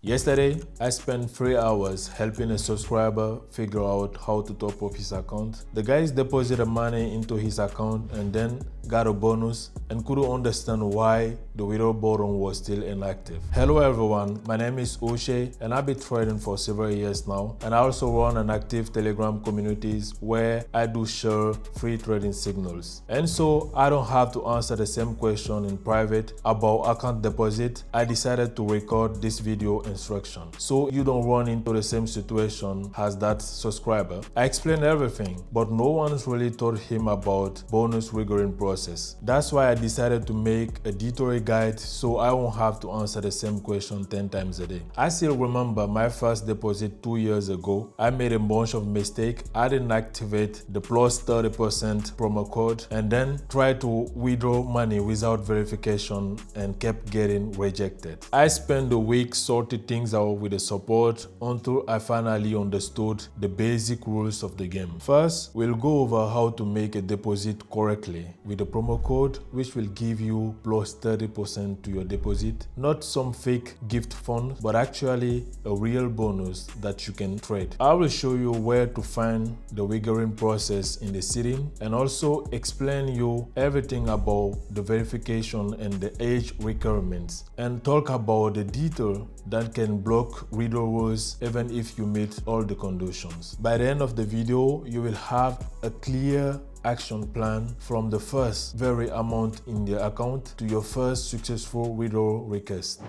Yesterday, I spent 3 hours helping a subscriber figure out how to top up his account. The guy deposited money into his account and then got a bonus and couldn't understand why the withdrawal button was still inactive. Hello everyone, my name is Uche and I've been trading for several years now, and I also run an active Telegram communities where I do share free trading signals. And so I don't have to answer the same question in private about account deposit. I decided to record this video instruction so you don't run into the same situation as that subscriber. I explained everything, but no one's really told him about bonus wagering process. That's why I decided to make a detour guide so I won't have to answer the same question 10 times a day. I still remember my first deposit 2 years ago. I made a bunch of mistakes. I didn't activate the plus 30% promo code and then tried to withdraw money without verification and kept getting rejected. I spent the week sorting things out with the support until I finally understood the basic rules of the game. First, we'll go over how to make a deposit correctly with a promo code which will give you plus 30% to your deposit, not some fake gift fund, but actually a real bonus that you can trade. I will show you where to find the wagering process in the setting and also explain you everything about the verification and the age requirements, and talk about the detail that can block withdrawals even if you meet all the conditions. By the end of the video, you will have a clear action plan from the first very amount in the account to your first successful withdrawal request.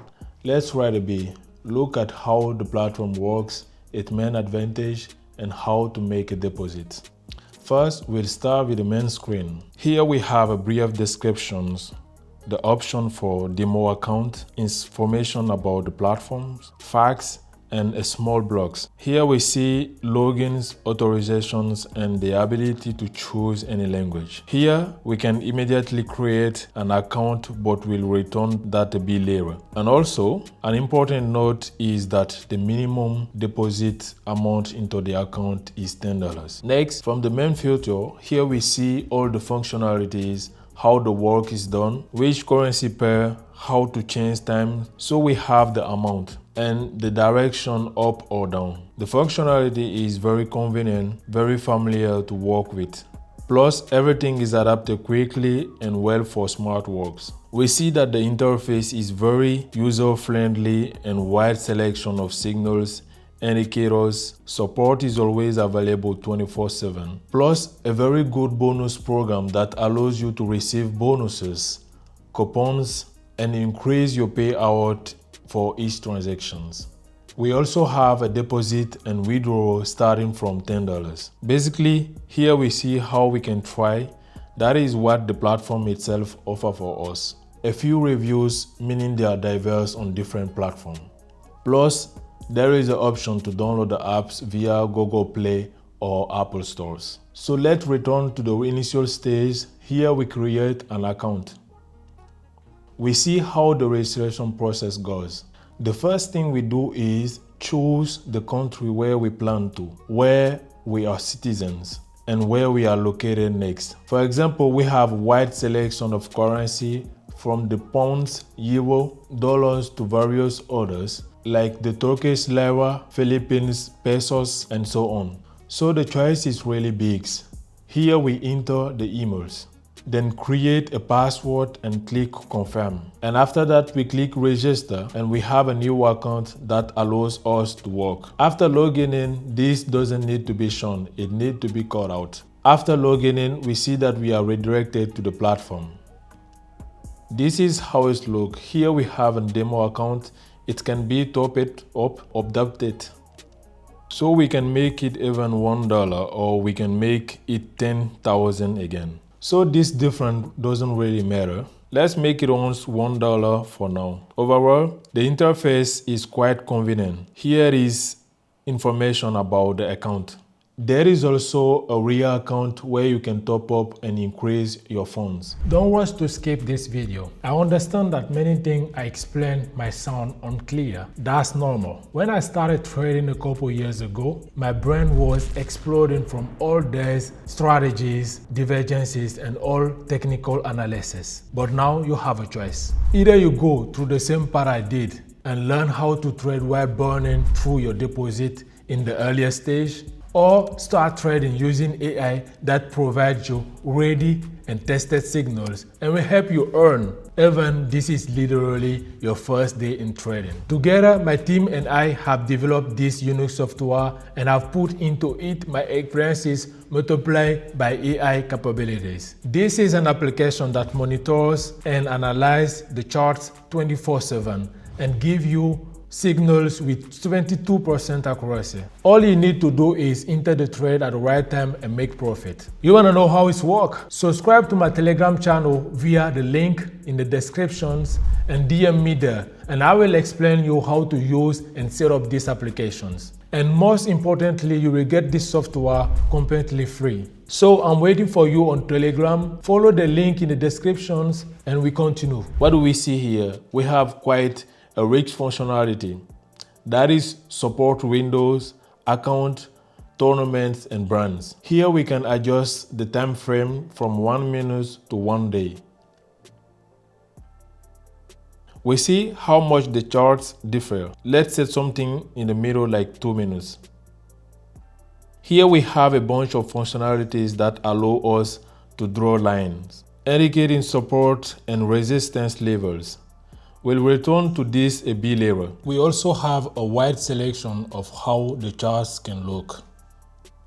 Let's write a bit. Look at how the platform works, its main advantage, and how to make a deposit. First, we'll start with the main screen. Here we have a brief descriptions, the option for demo account, information about the platforms, facts, and a small blocks. Here we see logins, authorizations, and the ability to choose any language. Here we can immediately create an account, but will return that a bit later. And also, an important note is that the minimum deposit amount into the account is $10. Next, from the main filter, here we see all the functionalities, how the work is done, which currency pair, how to change time. So we have the amount and the direction up or down. The functionality is very convenient, very familiar to work with. Plus, everything is adapted quickly and well for smart works. We see that the interface is very user-friendly and wide selection of signals, indicators. Support is always available 24/7. Plus, a very good bonus program that allows you to receive bonuses, coupons, and increase your payout for each transactions. We also have a deposit and withdrawal starting from $10. Basically, here we see how we can try. That is what the platform itself offers for us. A few reviews, meaning they are diverse on different platforms. Plus, there is an option to download the apps via Google Play or Apple stores. So let's return to the initial stage. Here we create an account. We see how the registration process goes. The first thing we do is choose the country where we plan to, where we are citizens, and where we are located next. For example, we have a wide selection of currency from the pounds, euro, dollars to various others like the Turkish lira, Philippines pesos, and so on. So the choice is really big. Here we enter the emails, then create a password and click confirm. And after that we click register and we have a new account that allows us to work. After logging in, this doesn't need to be shown, it needs to be cut out. After logging in, we see that we are redirected to the platform. This is how it looks. Here we have a demo account. It can be topped up, updated. So we can make it even $1 or we can make it 10,000 again. So this difference doesn't really matter. Let's make it only $1 for now. Overall, the interface is quite convenient. Here is information about the account. There is also a real account where you can top up and increase your funds. Don't rush to skip this video. I understand that many things I explained might sound unclear. That's normal. When I started trading a couple years ago, my brain was exploding from all these strategies, divergences, and all technical analysis. But now you have a choice. Either you go through the same path I did and learn how to trade while burning through your deposit in the earlier stage? Or start trading using AI that provides you ready and tested signals and will help you earn, even this is literally your first day in trading. Together, my team and I have developed this unique software and have put into it my experiences multiplied by AI capabilities. This is an application that monitors and analyzes the charts 24/7 and gives you signals with 22% accuracy. All you need to do is enter the trade at the right time and make profit. You wanna know how it works? Subscribe to my Telegram channel via the link in the descriptions and DM me there, and I will explain you how to use and set up these applications. And most importantly, you will get this software completely free. So I'm waiting for you on Telegram. Follow the link in the descriptions and we continue. What do we see here? We have quite a rich functionality, that is support windows, account, tournaments, and brands. Here we can adjust the time frame from 1 minute to 1 day. We see how much the charts differ. Let's set something in the middle like 2 minutes. Here we have a bunch of functionalities that allow us to draw lines, indicating support and resistance levels. We'll return to this a bit later. We also have a wide selection of how the charts can look.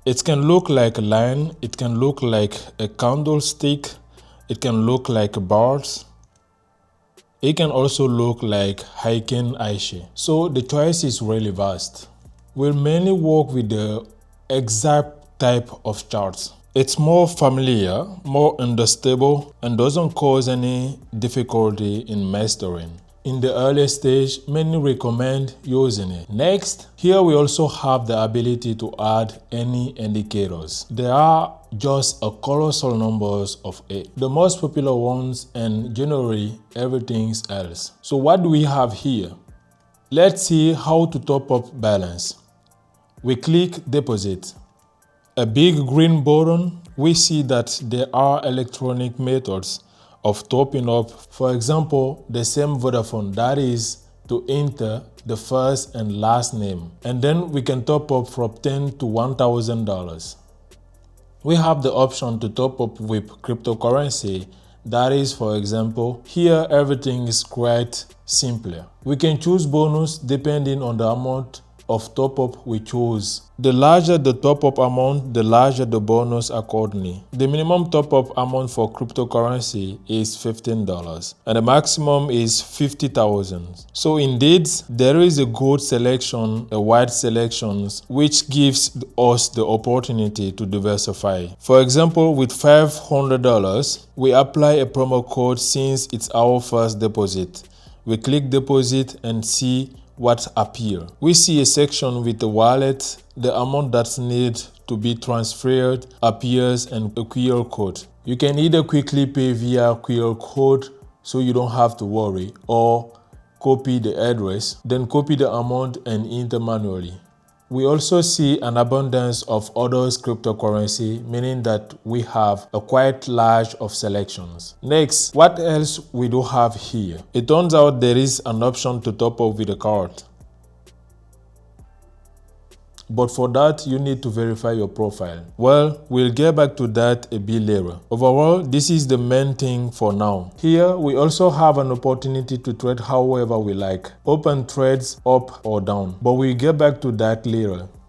It can look like a line, it can look like a candlestick, it can look like bars. It can also look like Heiken Aishe. So the choice is really vast. We'll mainly work with the exact type of charts. It's more familiar, more understandable, and doesn't cause any difficulty in mastering. In the early stage, many recommend using it. Next, here we also have the ability to add any indicators. There are just a colossal numbers of it. The most popular ones and generally everything else. So what do we have here? Let's see how to top up balance. We click deposit. A big green button. We see that there are electronic methods of topping up. For example, the same Vodafone, that is to enter the first and last name. And then we can top up from $10 to $1,000. We have the option to top up with cryptocurrency. That is, for example, here everything is quite simpler. We can choose bonus depending on the amount of top-up we choose. The larger the top-up amount, the larger the bonus accordingly. The minimum top-up amount for cryptocurrency is $15 and the maximum is 50,000. So indeed, there is a good selection, a wide selections, which gives us the opportunity to diversify. For example, with $500, we apply a promo code since it's our first deposit. We click deposit and see what appear. We see a section with the wallet, the amount that's needed to be transferred appears, and a QR code. You can either quickly pay via QR code so you don't have to worry, or copy the address, then copy the amount and enter manually. We also see an abundance of other cryptocurrency, meaning that we have a quite large of selections. Next, what else we do have here? It turns out there is an option to top up with a card. But for that, you need to verify your profile. Well, we'll get back to that a bit later. Overall, this is the main thing for now. Here, we also have an opportunity to trade however we like. Open trades up or down, but we'll get back to that later.